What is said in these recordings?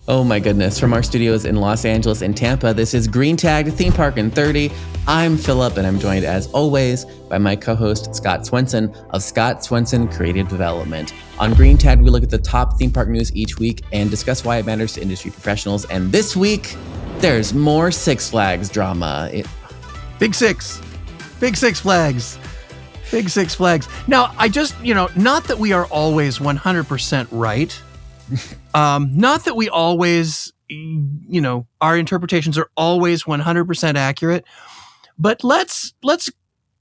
Oh my goodness. From our studios in Los Angeles and Tampa, this is Green Tag Theme Park in 30. I'm Philip, and I'm joined as always by my co-host Scott Swenson of Scott Swenson Creative Development. On Green Tag, we look at the top theme park news each week and discuss why it matters to industry professionals. And this week, there's more Six Flags drama. Big Six Flags. Big Six Flags. Now, I just, not that we are always 100% right. Not that we always, our interpretations are always 100% accurate, but let's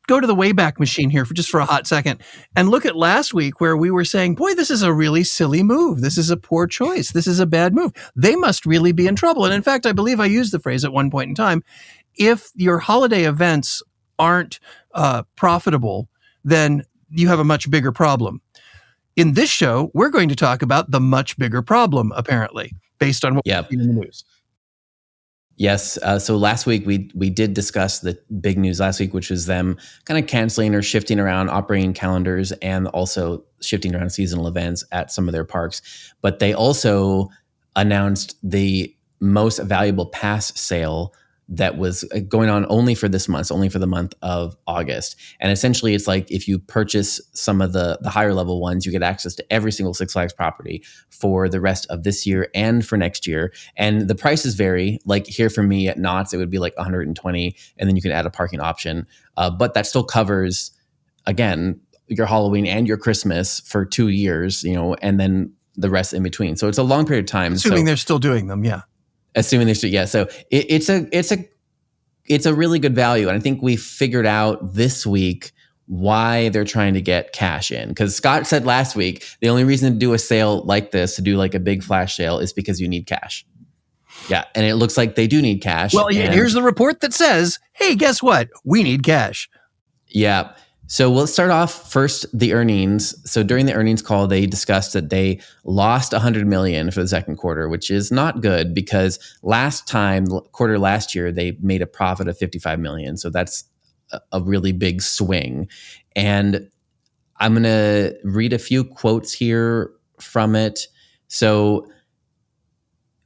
go to the Wayback Machine here for a hot second and look at last week where we were saying, boy, this is a really silly move. This is a poor choice. This is a bad move. They must really be in trouble. And in fact, I believe I used the phrase at one point in time, if your holiday events aren't profitable, then you have a much bigger problem. In this show, we're going to talk about the much bigger problem, apparently, based on what we've seen in the news. Yes. So last week, we did discuss the big news last week, which was them kind of canceling or shifting around operating calendars and also shifting around seasonal events at some of their parks. But they also announced the most valuable pass sale that was going on only for this month, only for the month of August. And essentially, it's like if you purchase some of the higher level ones, you get access to every single Six Flags property for the rest of this year and for next year. And the prices vary. Like here for me at Knott's, it would be like $120, and then you can add a parking option. But that still covers, again, your Halloween and your Christmas for 2 years, and then the rest in between. So it's a long period of time. Assuming they're still doing them, yeah. Assuming they're still, yeah. So it's a really good value. And I think we figured out this week why they're trying to get cash in. Because Scott said last week, the only reason to do a sale like this, to do like a big flash sale, is because you need cash. Yeah. And it looks like they do need cash. Well, here's the report that says, hey, guess what? We need cash. Yeah. So we'll start off first, the earnings. So during the earnings call, they discussed that they lost $100 million for the second quarter, which is not good because last year, they made a profit of $55 million. So that's a really big swing. And I'm going to read a few quotes here from it. So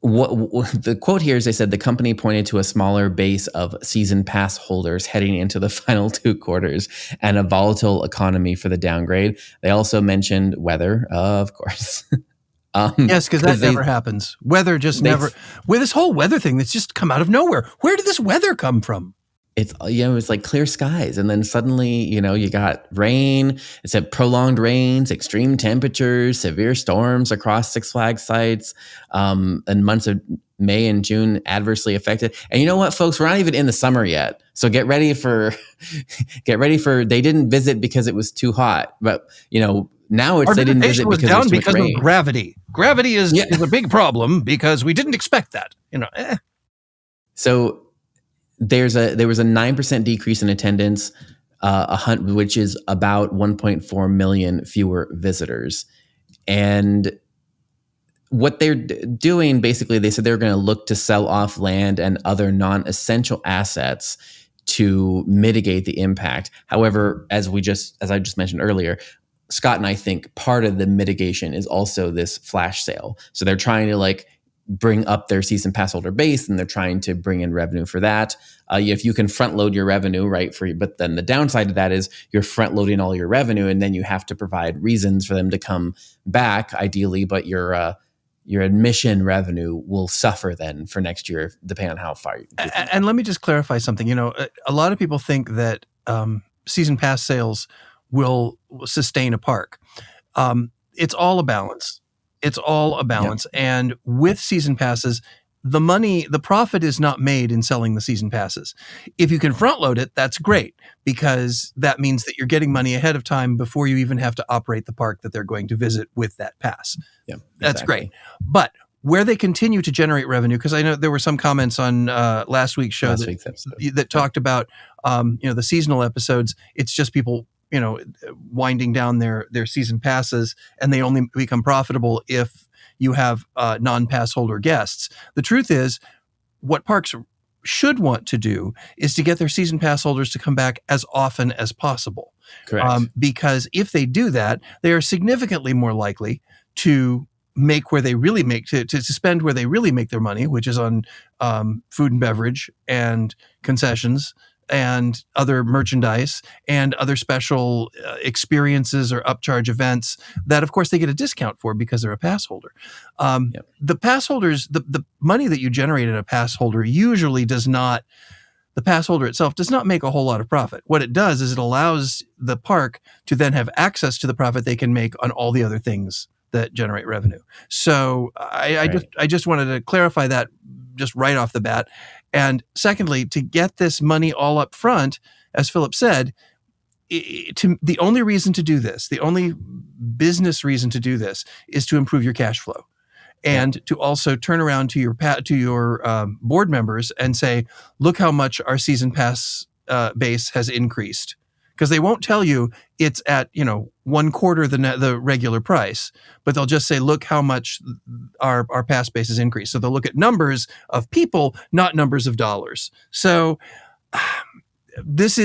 what the quote here is, they said the company pointed to a smaller base of season pass holders heading into the final 2 quarters and a volatile economy for the downgrade. They also mentioned weather, of course. Yes, because that never happens. Weather just never. With this whole weather thing that's just come out of nowhere. Where did this weather come from? It's like clear skies, and then suddenly you got rain. It said prolonged rains, extreme temperatures, severe storms across Six Flags sites, and months of May and June adversely affected. And you know what, folks, we're not even in the summer yet, so get ready for. They didn't visit because it was too hot, but now it's they didn't visit because down because of gravity. Gravity is a big problem because we didn't expect that. So. There was a 9% decrease in attendance, which is about 1.4 million fewer visitors. And what they're doing, basically, they said they're going to look to sell off land and other non-essential assets to mitigate the impact. However, as I just mentioned earlier, Scott and I think part of the mitigation is also this flash sale. So they're trying to bring up their season pass holder base, and they're trying to bring in revenue for that. If you can front load your revenue, right? But then the downside of that is you're front loading all your revenue, and then you have to provide reasons for them to come back, ideally. But your admission revenue will suffer then for next year, depending on how far you can. And let me just clarify something. A lot of people think that season pass sales will sustain a park. It's all a balance. It's all a balance. Yep. And with season passes, the profit is not made in selling the season passes. If you can front load it, that's great, because that means that you're getting money ahead of time before you even have to operate the park that they're going to visit with that pass. Yeah, that's great. But where they continue to generate revenue, because I know there were some comments on last week's show that talked about the seasonal episodes. It's just people winding down their season passes, and they only become profitable if you have non-pass holder guests. The truth is, what parks should want to do is to get their season pass holders to come back as often as possible. Correct. Because if they do that, they are significantly more likely to make where they really make to spend where they really make their money, which is on food and beverage and concessions and other merchandise and other special experiences or upcharge events that, of course, they get a discount for because they're a pass holder. The pass holders, the money that you generate in a pass holder usually does not. The pass holder itself does not make a whole lot of profit. What it does is it allows the park to then have access to the profit they can make on all the other things that generate revenue. So I just wanted to clarify that just right off the bat. And secondly, to get this money all up front, as Philip said, the only reason to do this, the only business reason to do this is to improve your cash flow. And to also turn around to your board members and say, look how much our season pass base has increased. Because they won't tell you it's at 1/4 the regular price, but they'll just say, look how much our pass base has increased. So they'll look at numbers of people, not numbers of dollars. So this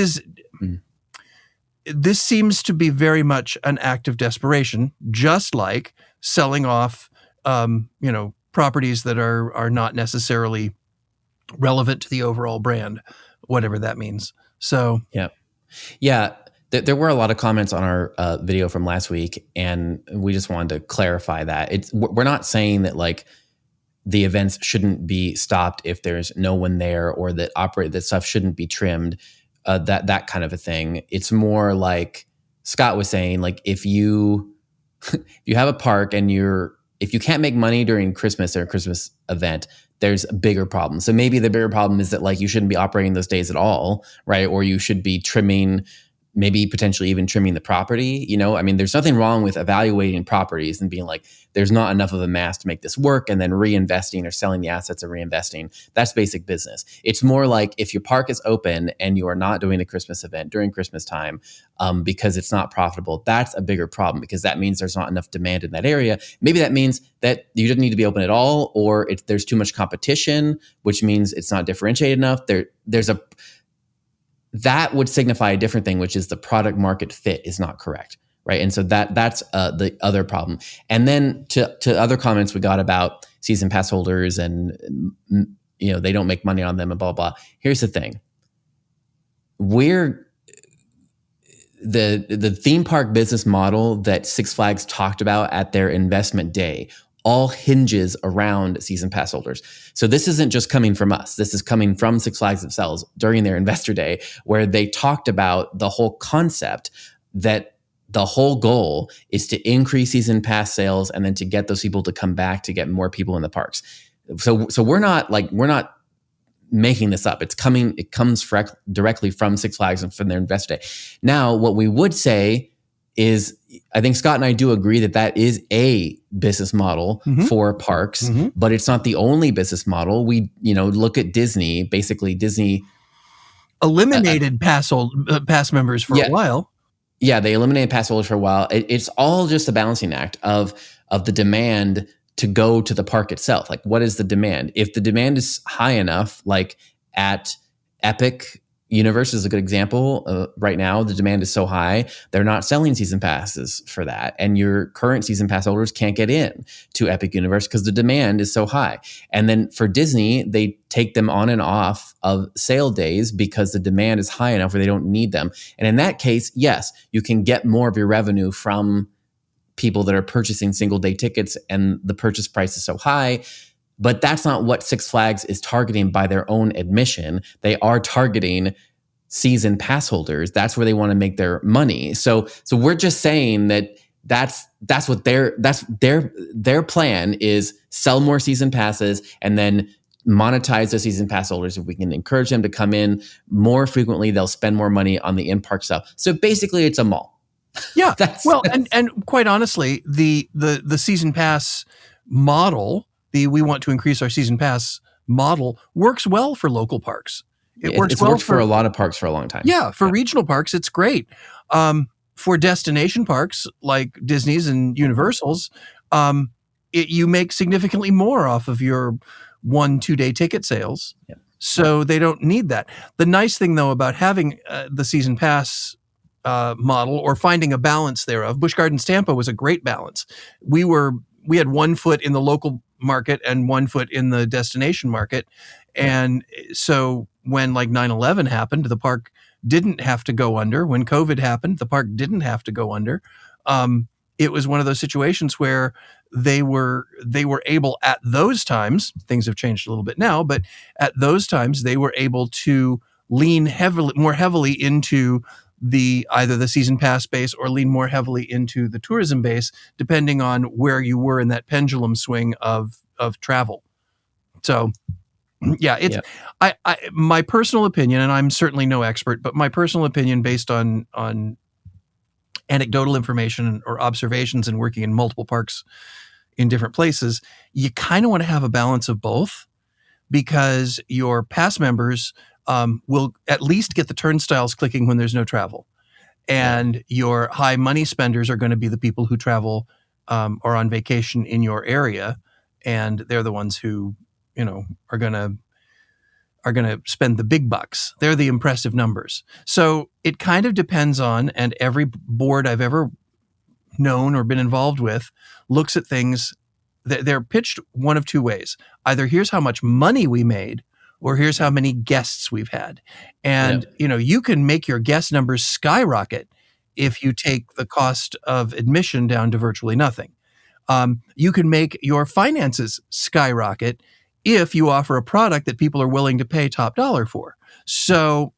seems to be very much an act of desperation, just like selling off properties that are not necessarily relevant to the overall brand, whatever that means. So there were a lot of comments on our video from last week, and we just wanted to clarify that we're not saying that like the events shouldn't be stopped if there's no one there, or that stuff shouldn't be trimmed, that kind of a thing. It's more like Scott was saying, like if you have a park and if you can't make money during Christmas or a Christmas event, there's a bigger problem. So maybe the bigger problem is that like you shouldn't be operating those days at all, right? Or you should be trimming, maybe potentially even trimming the property. I mean, there's nothing wrong with evaluating properties and being like, there's not enough of a mass to make this work, and then reinvesting or selling the assets and reinvesting. That's basic business. It's more like if your park is open and you are not doing a Christmas event during Christmas time because it's not profitable, that's a bigger problem, because that means there's not enough demand in that area. Maybe that means that you didn't need to be open at all, or there's too much competition, which means it's not differentiated enough. That would signify a different thing, which is the product market fit is not correct, right? And so that's the other problem. And then to other comments we got about season pass holders and they don't make money on them and blah blah. Here's the thing: the theme park business model that Six Flags talked about at their investment day all hinges around season pass holders. So this isn't just coming from us. This is coming from Six Flags themselves during their investor day, where they talked about the whole concept that the whole goal is to increase season pass sales and then to get those people to come back, to get more people in the parks. So we're not making this up. It comes directly from Six Flags and from their investor day. Now, what we would say is, I think Scott and I do agree that is a business model for parks, but it's not the only business model. We, look at Disney. Basically, Disney eliminated pass members for a while. Yeah, they eliminated pass holders for a while. It's all just a balancing act of the demand to go to the park itself. Like, what is the demand? If the demand is high enough, like at Epic Universe is a good example. Right now, the demand is so high, they're not selling season passes for that. And your current season pass holders can't get in to Epic Universe because the demand is so high. And then for Disney, they take them on and off of sale days because the demand is high enough where they don't need them. And in that case, yes, you can get more of your revenue from people that are purchasing single day tickets and the purchase price is so high. But that's not what Six Flags is targeting by their own admission. They are targeting season pass holders. That's where they want to make their money. So we're just saying that's what their plan is: sell more season passes and then monetize the season pass holders. If we can encourage them to come in more frequently, they'll spend more money on the in-park stuff. So basically, it's a mall. Yeah. And quite honestly, the season pass model, we want to increase our season pass model, works well for local parks. It's worked for a lot of parks for a long time. Yeah, for regional parks, it's great. For destination parks like Disney's and Universal's, you make significantly more off of your 1-2 day ticket sales. Yep. So they don't need that. The nice thing, though, about having the season pass model, or finding a balance thereof, Busch Gardens Tampa was a great balance. We were we had one foot in the local market and one foot in the destination market. And so when like 9/11 happened, the park didn't have to go under. When COVID happened, the park didn't have to go under. It was one of those situations where they were able at those times, things have changed a little bit now, but at those times they were able to lean more heavily into either the season pass base or lean more heavily into the tourism base, depending on where you were in that pendulum swing of travel. So yeah, it's my personal opinion, and I'm certainly no expert, but my personal opinion based on anecdotal information or observations and working in multiple parks in different places, you kind of want to have a balance of both, because your pass members will at least get the turnstiles clicking when there's no travel. And your high money spenders are going to be the people who travel or on vacation in your area. And they're the ones who, are going to spend the big bucks. They're the impressive numbers. So it kind of depends on, and every board I've ever known or been involved with looks at things. They're pitched one of two ways. Either here's how much money we made, or here's how many guests we've had. And, you can make your guest numbers skyrocket if you take the cost of admission down to virtually nothing. You can make your finances skyrocket if you offer a product that people are willing to pay top dollar for. So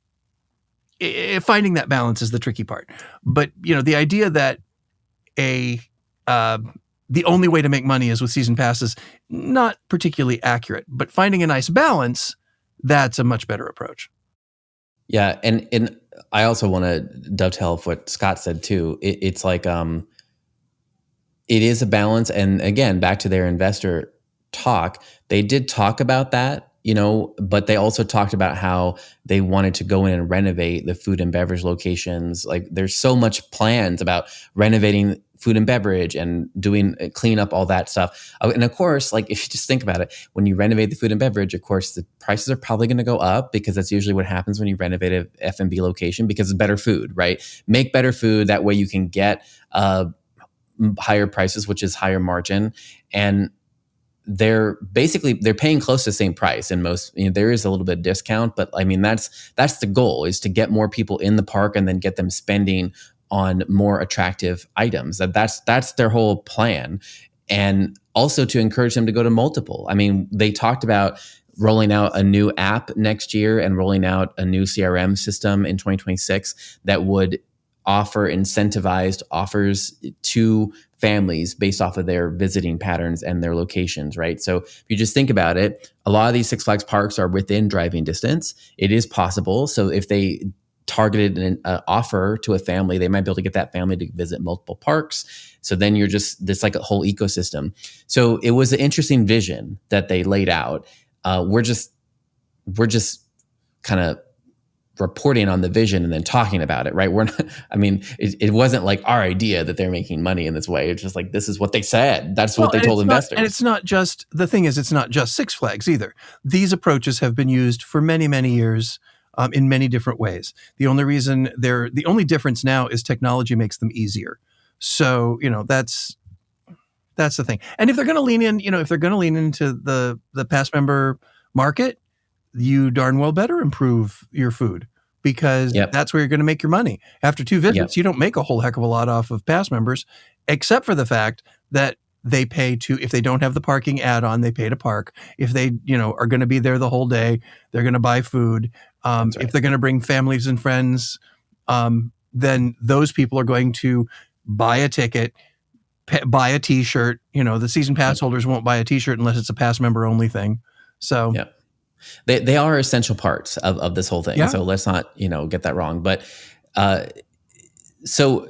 finding that balance is the tricky part. But, the idea that the only way to make money is with season passes, not particularly accurate, but finding a nice balance, that's a much better approach. Yeah. And I also want to dovetail off what Scott said too. It's like, it is a balance. And again, back to their investor talk, they did talk about that, but they also talked about how they wanted to go in and renovate the food and beverage locations. Like there's so much plans about renovating food and beverage and doing clean up, all that stuff. And of course, like if you just think about it, when you renovate the food and beverage, of course, the prices are probably going to go up, because that's usually what happens when you renovate a F&B location, because it's better food, right? Make better food. That way you can get higher prices, which is higher margin. And they're paying close to the same price in most, there is a little bit of discount, but I mean, that's the goal, is to get more people in the park and then get them spending on more attractive items. That's their whole plan. And also to encourage them to go to multiple. I mean, they talked about rolling out a new app next year and rolling out a new CRM system in 2026 that would offer incentivized offers to families based off of their visiting patterns and their locations, right? So if you just think about it, a lot of these Six Flags parks are within driving distance. It is possible. So if they targeted an offer to a family, they might be able to get that family to visit multiple parks. So then you're just, this like a whole ecosystem. So it was an interesting vision that they laid out. We're just kind of reporting on the vision and then talking about it, right? We're not, I mean, it wasn't like our idea that they're making money in this way. It's just like, this is what they said. That's what they told investors. And it's not just, the thing is, it's not just Six Flags either. These approaches have been used for many, many years in many different ways. The only difference now is technology makes them easier. So, that's the thing. And if they're going to lean in, if they're going to lean into the pass member market, you darn well better improve your food, because that's where you're going to make your money. After 2 visits, you don't make a whole heck of a lot off of pass members, except for the fact that they pay if they don't have the parking add-on, they pay to park. If they, are going to be there the whole day, they're going to buy food. Right. If they're going to bring families and friends, then those people are going to buy a ticket, buy a T-shirt. The season pass holders won't buy a T-shirt unless it's a pass member only thing. So they are essential parts of this whole thing. Yeah. So let's not, get that wrong. But so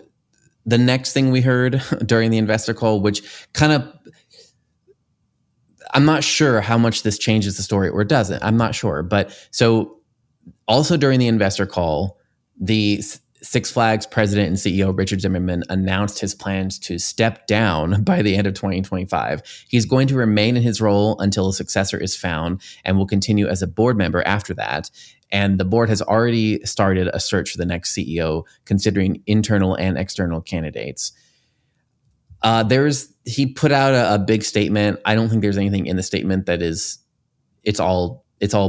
the next thing we heard during the investor call, which kind of, I'm not sure how much this changes the story or doesn't. I'm not sure. But so also during the investor call, the Six Flags president and CEO Richard Zimmerman announced his plans to step down by the end of 2025. He's going to remain in his role until a successor is found and will continue as a board member after that. And the board has already started a search for the next CEO, considering internal and external candidates. He put out a big statement. I don't think there's anything in the statement that is. It's all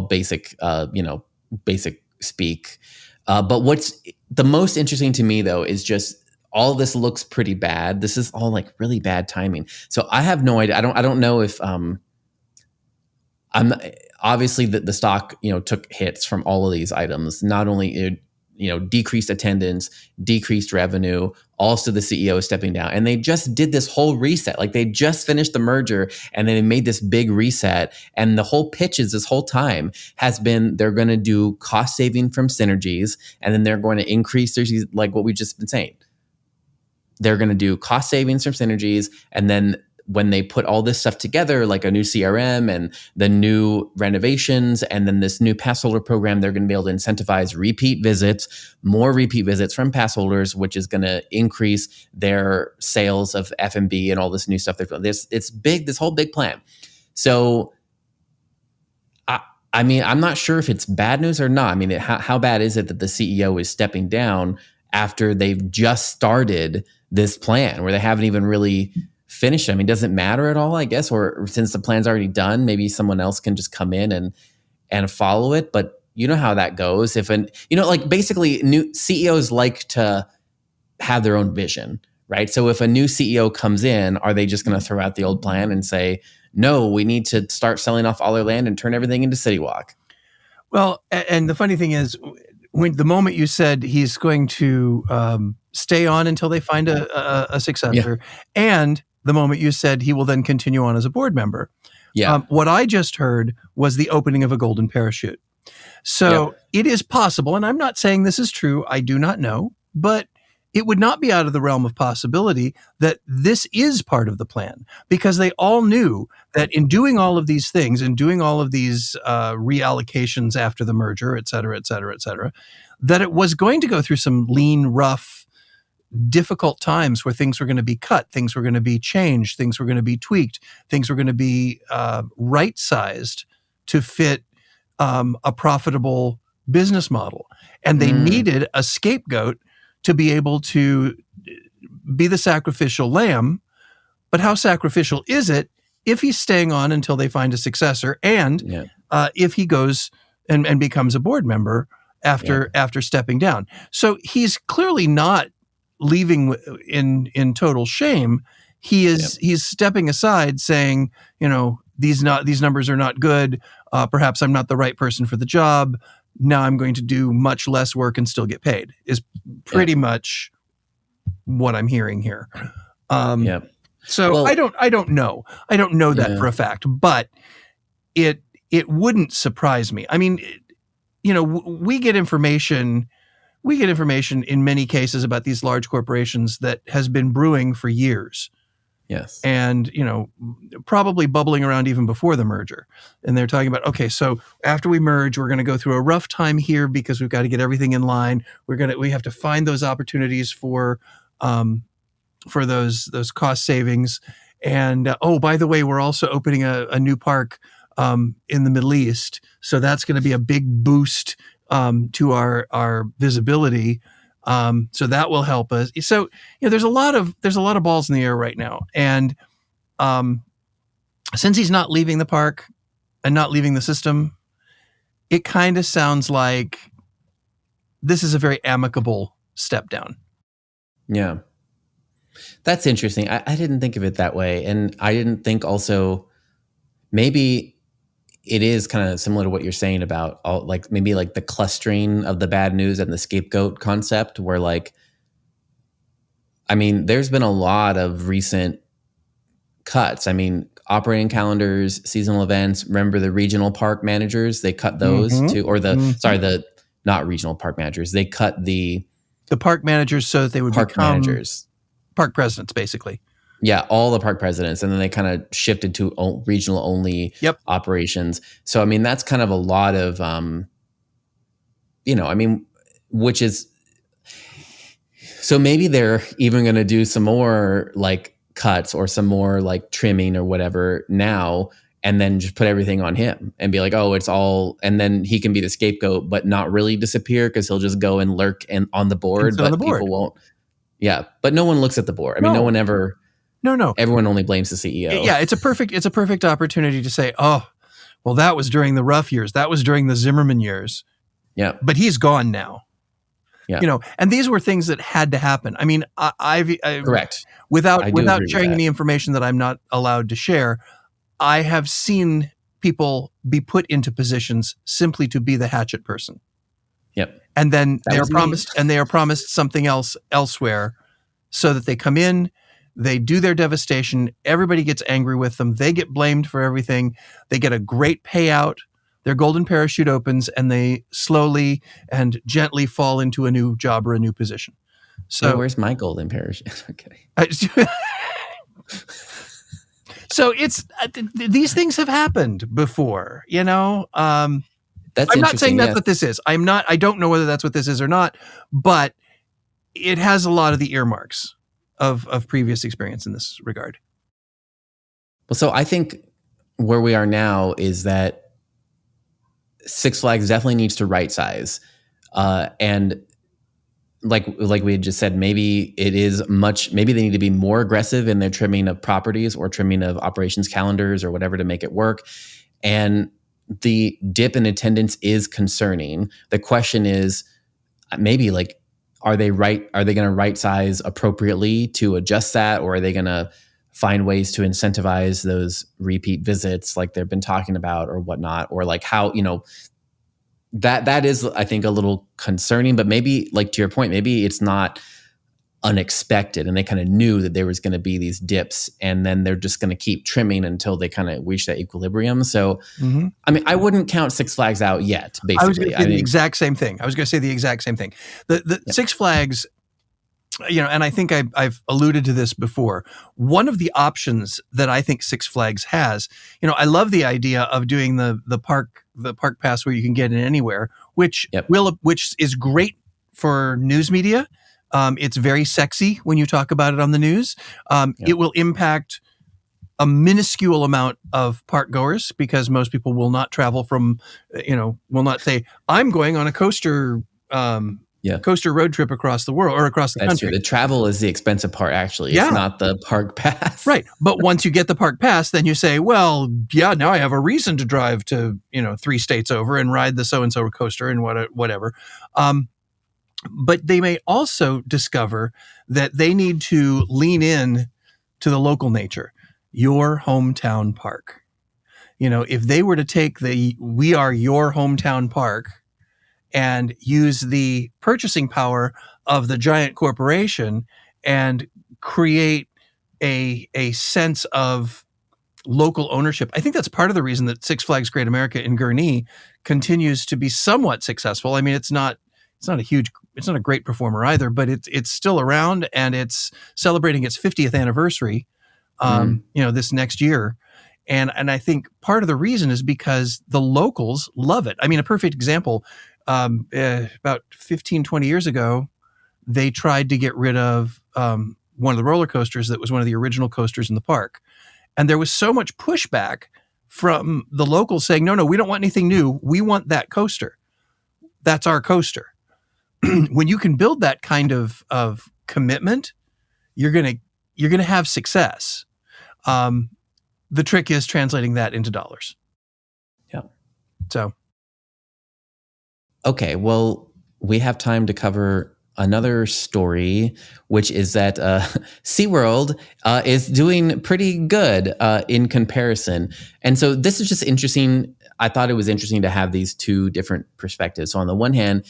basic, basic speak. But what's the most interesting to me though is just all this looks pretty bad. This is all like really bad timing. So I have no idea. I don't know if I'm not, obviously the stock took hits from all of these items. Not only decreased attendance, decreased revenue, also the CEO is stepping down, and they just did this whole reset. Like they just finished the merger and then they made this big reset, and the whole pitches this whole time has been they're going to do cost saving from synergies, and then they're going to increase their, like what we've just been saying. They're going to do cost savings from synergies, and then when they put all this stuff together, like a new CRM and the new renovations, and then this new passholder program, they're going to be able to incentivize repeat visits, more repeat visits from passholders, which is going to increase their sales of F&B and all this new stuff. It's big, this whole big plan. So, I mean, I'm not sure if it's bad news or not. I mean, how bad is it that the CEO is stepping down after they've just started this plan where they haven't even really finished? I mean, does it matter at all, I guess? Or since the plan's already done, maybe someone else can just come in and follow it. But you know how that goes. Like basically new CEOs like to have their own vision, right? So if a new CEO comes in, are they just going to throw out the old plan and say, no, we need to start selling off all our land and turn everything into City Walk? Well, and the funny thing is, when the moment you said he's going to stay on until they find a successor, and the moment you said he will then continue on as a board member, what I just heard was the opening of a golden parachute. So it is possible, and I'm not saying this is true, I do not know, but it would not be out of the realm of possibility that this is part of the plan, because they all knew that in doing all of these things and doing all of these reallocations after the merger, et cetera, that it was going to go through some lean, rough, difficult times where things were going to be cut, things were going to be changed, things were going to be tweaked, things were going to be right-sized to fit a profitable business model. And they needed a scapegoat to be able to be the sacrificial lamb. But how sacrificial is it if he's staying on until they find a successor, and if he goes and becomes a board member after stepping down? So he's clearly not leaving in total shame. He's stepping aside, saying, these numbers are not good. Perhaps I'm not the right person for the job. Now I'm going to do much less work and still get paid, is pretty much what I'm hearing here. So I don't know. I don't know that for a fact, but it wouldn't surprise me. I mean, we get information in many cases about these large corporations that has been brewing for years. Yes. And, probably bubbling around even before the merger. And they're talking about, okay, so after we merge, we're going to go through a rough time here because we've got to get everything in line. We have to find those opportunities for those cost savings. And, by the way, we're also opening a new park in the Middle East. So that's going to be a big boost to our visibility. So that will help us. So there's a lot of balls in the air right now, and since he's not leaving the park and not leaving the system, it kind of sounds like this is a very amicable step down. Yeah, that's interesting. I didn't think of it that way, and I didn't think also maybe it is kind of similar to what you're saying about maybe the clustering of the bad news and the scapegoat concept, where there's been a lot of recent cuts. I mean, operating calendars, seasonal events. Remember the regional park managers? They cut those too, or not regional park managers. They cut the park managers so that they would park managers, park presidents, basically. Yeah, all the park presidents, and then they kind of shifted to regional only operations. So that's kind of a lot of, which is, so maybe they're even going to do some more cuts or some more trimming or whatever now, and then just put everything on him and be like, oh, it's all, and then he can be the scapegoat, but not really disappear because he'll just go and lurk on the board, but people won't. Yeah, but no one looks at the board. No one ever. No. Everyone only blames the CEO. Yeah, it's a perfect opportunity to say, oh, well, that was during the rough years. That was during the Zimmerman years. Yeah. But he's gone now. Yeah. And these were things that had to happen. I mean, I Correct. Without I do agree with sharing that. any information that I'm not allowed to share, I have seen people be put into positions simply to be the hatchet person. Yep. And then That was me. they are promised something else elsewhere, so that they come in, they do their devastation, everybody gets angry with them, they get blamed for everything, they get a great payout, their golden parachute opens, and they slowly and gently fall into a new job or a new position. So Wait, where's my golden parachute? Okay. So it's these things have happened before, That's I'm interesting. not saying that's yes. what this is. I don't know whether that's what this is or not, but it has a lot of the earmarks of previous experience in this regard. Well, so I think where we are now is that Six Flags definitely needs to right size. And like we had just said, maybe maybe they need to be more aggressive in their trimming of properties or trimming of operations calendars or whatever to make it work. And the dip in attendance is concerning. The question is maybe like, are they going to right size appropriately to adjust that? Or are they going to find ways to incentivize those repeat visits like they've been talking about or whatnot? Or like how, that is, I think, a little concerning, but maybe, like to your point, maybe it's not unexpected and they kind of knew that there was going to be these dips and then they're just going to keep trimming until they kind of reach that equilibrium. So, I mean, I wouldn't count Six Flags out yet, basically. I was going to say the exact same thing. The Six Flags, and I think I've alluded to this before. One of the options that I think Six Flags has, I love the idea of doing the park pass where you can get in anywhere, which is great for news media. It's very sexy when you talk about it on the news. It will impact a minuscule amount of park goers because most people will not travel from, will not say, I'm going on a coaster coaster road trip across the world or across the country. That's true. The travel is the expensive part, actually. It's not the park pass. Right. But once you get the park pass, then you say, well, now I have a reason to drive to, 3 states over and ride the so-and-so coaster and whatever. But they may also discover that they need to lean in to the local nature, your hometown park. If they were to take we are your hometown park and use the purchasing power of the giant corporation and create a sense of local ownership. I think that's part of the reason that Six Flags Great America in Gurnee continues to be somewhat successful. I mean, it's not a great performer either, but it's still around and it's celebrating its 50th anniversary, this next year. And I think part of the reason is because the locals love it. I mean, a perfect example, about 15, 20 years ago, they tried to get rid of one of the roller coasters that was one of the original coasters in the park. And there was so much pushback from the locals saying, no, we don't want anything new. We want that coaster. That's our coaster. When you can build that kind of commitment, you're gonna have success. The trick is translating that into dollars. Yeah. So. Okay, well, we have time to cover another story, which is that Seaworld is doing pretty good in comparison. And so this is just interesting. I thought it was interesting to have these two different perspectives. So on the one hand,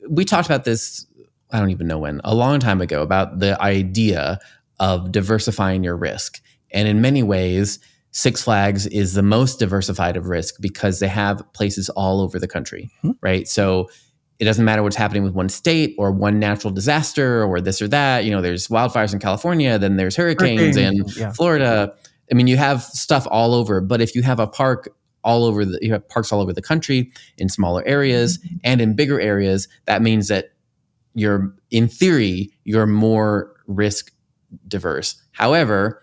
we talked about this, I don't even know when, a long time ago, about the idea of diversifying your risk. And in many ways, Six Flags is the most diversified of risk because they have places all over the country, right? So it doesn't matter what's happening with one state or one natural disaster or this or that. There's wildfires in California, then there's hurricanes in Florida. I mean, you have stuff all over. But if you have you have parks all over the country in smaller areas and in bigger areas, that means that in theory, you're more risk diverse. However,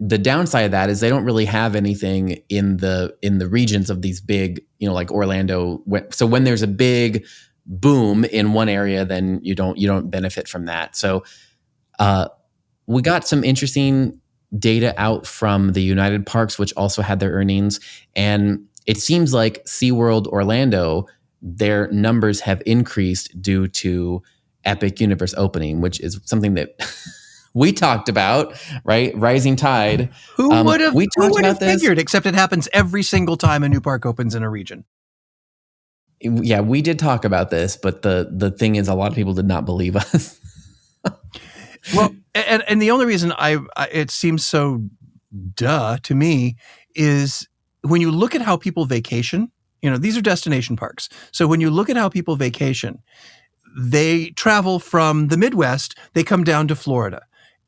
the downside of that is they don't really have anything in the regions of these big, like Orlando. So when there's a big boom in one area, then you don't benefit from that. So we got some interesting data out from the United Parks, which also had their earnings. And it seems like SeaWorld Orlando, their numbers have increased due to Epic Universe opening, which is something that we talked about, right? Rising tide. Who would have We talked about this. figured, except it happens every single time a new park opens in a region. Yeah, we did talk about this, but the thing is, a lot of people did not believe us. Well, and the only reason it seems so duh to me is when you look at how people vacation, these are destination parks. So when you look at how people vacation, they travel from the Midwest, they come down to Florida.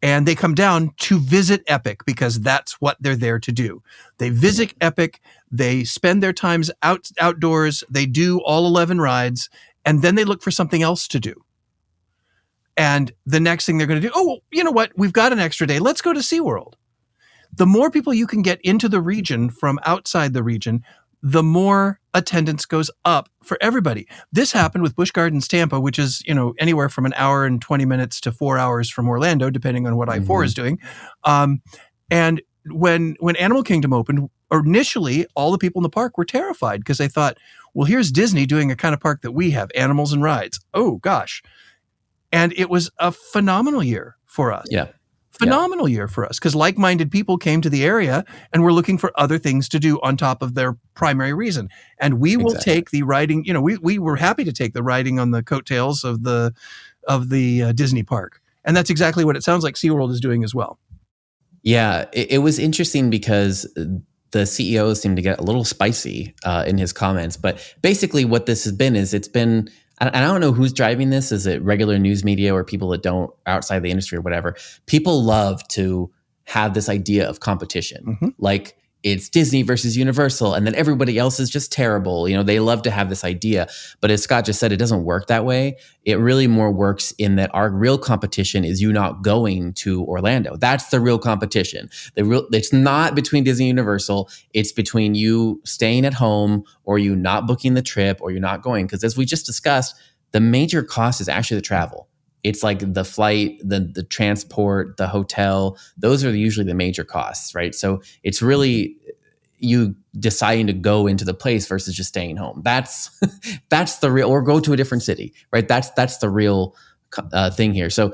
And they come down to visit Epic because that's what they're there to do. They visit Epic, they spend their times outdoors, they do all 11 rides, and then they look for something else to do. And the next thing they're going to do, oh, you know what? We've got an extra day. Let's go to SeaWorld. The more people you can get into the region from outside the region, the more attendance goes up for everybody. This happened with Busch Gardens Tampa, which is, anywhere from an hour and 20 minutes to 4 hours from Orlando, depending on what I-4 is doing. And when Animal Kingdom opened, initially, all the people in the park were terrified because they thought, well, here's Disney doing a kind of park that we have, animals and rides. Oh, gosh. And it was a phenomenal year for us. Yeah. Phenomenal year for us because like-minded people came to the area and were looking for other things to do on top of their primary reason. And we will take the riding, we were happy to take the riding on the coattails of the Disney park. And that's exactly what it sounds like SeaWorld is doing as well. Yeah, it was interesting because the CEO seemed to get a little spicy in his comments. But basically what this has been is it's been, and I don't know who's driving this. Is it regular news media or people that don't outside the industry or whatever? People love to have this idea of competition. Mm-hmm. Like it's Disney versus Universal and then everybody else is just terrible. They love to have this idea. But as Scott just said, it doesn't work that way. It really more works in that our real competition is you not going to Orlando. That's the real competition. It's not between Disney and Universal. It's between you staying at home or you not booking the trip or you're not going. Because as we just discussed, the major cost is actually the travel. It's like the flight, the transport, the hotel. Those are usually the major costs, right? So it's really you deciding to go into the place versus just staying home. That's the real, or go to a different city, right? That's the real thing here. So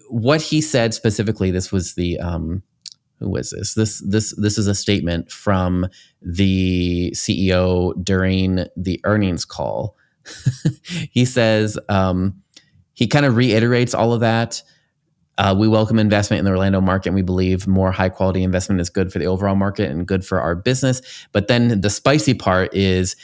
what he said specifically, this was the who was this? This is a statement from the CEO during the earnings call. He says. He kind of reiterates all of that. We welcome investment in the Orlando market, and we believe more high-quality investment is good for the overall market and good for our business. But then the spicy part is,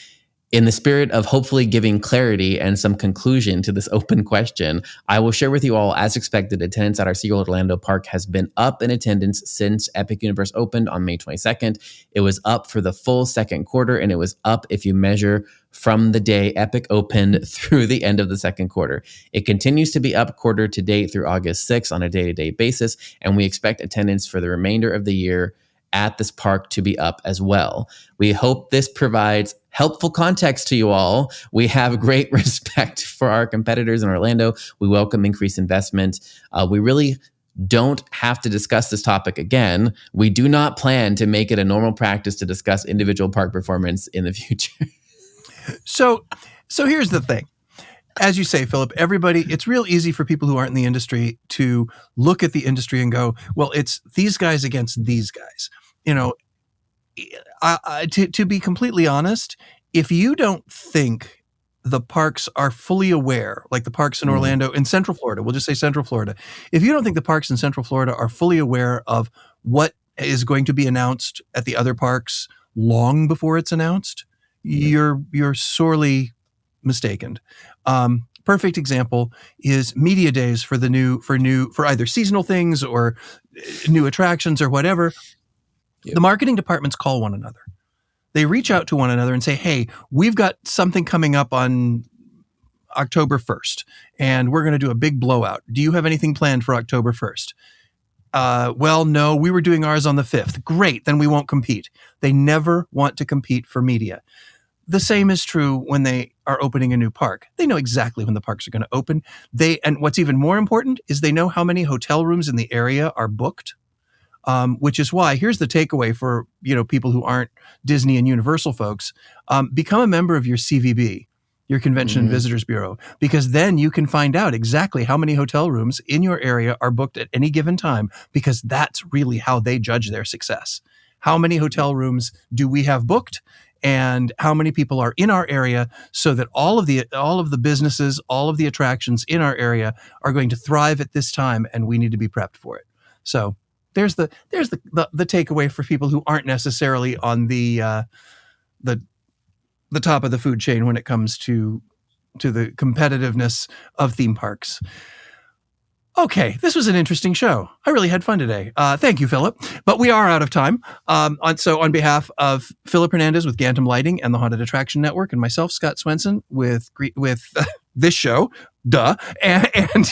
in the spirit of hopefully giving clarity and some conclusion to this open question, I will share with you all, as expected, attendance at our SeaWorld Orlando Park has been up in attendance since Epic Universe opened on May 22nd. It was up for the full second quarter, and it was up if you measure from the day Epic opened through the end of the second quarter. It continues to be up quarter to date through August 6th on a day-to-day basis, and we expect attendance for the remainder of the year at this park to be up as well. We hope this provides helpful context to you all. We have great respect for our competitors in Orlando. We welcome increased investment. We really don't have to discuss this topic again. We do not plan to make it a normal practice to discuss individual park performance in the future. So here's the thing. As you say, Philip, it's real easy for people who aren't in the industry to look at the industry and go, well, it's these guys against these guys. To be completely honest, if you don't think the parks are fully aware, like the parks in Orlando, in Central Florida, we'll just say Central Florida, if you don't think the parks in Central Florida are fully aware of what is going to be announced at the other parks long before it's announced, you're sorely mistaken. Perfect example is media days for either seasonal things or new attractions or whatever. Yep. The marketing departments call one another. They reach out to one another and say, hey, we've got something coming up on October 1st, and we're going to do a big blowout. Do you have anything planned for October 1st? Well, no, we were doing ours on the 5th. Great, then we won't compete. They never want to compete for media. The same is true when they are opening a new park. They know exactly when the parks are going to open. And what's even more important is they know how many hotel rooms in the area are booked. Which is why, here's the takeaway for people who aren't Disney and Universal folks. Become a member of your CVB, your Convention and Visitors Bureau, because then you can find out exactly how many hotel rooms in your area are booked at any given time, because that's really how they judge their success. How many hotel rooms do we have booked, and how many people are in our area, so that all of the businesses, all of the attractions in our area are going to thrive at this time, and we need to be prepped for it. So there's the takeaway for people who aren't necessarily on the top of the food chain when it comes to the competitiveness of theme parks. Okay, this was an interesting show. I really had fun today. Thank you, Philip. But we are out of time. So on behalf of Philip Hernandez with Gantom Lighting and the Haunted Attraction Network, and myself, Scott Swenson, with this show, and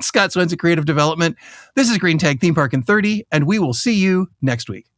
Scott Swenson Creative Development, this is Green Tag Theme Park in 30, and we will see you next week.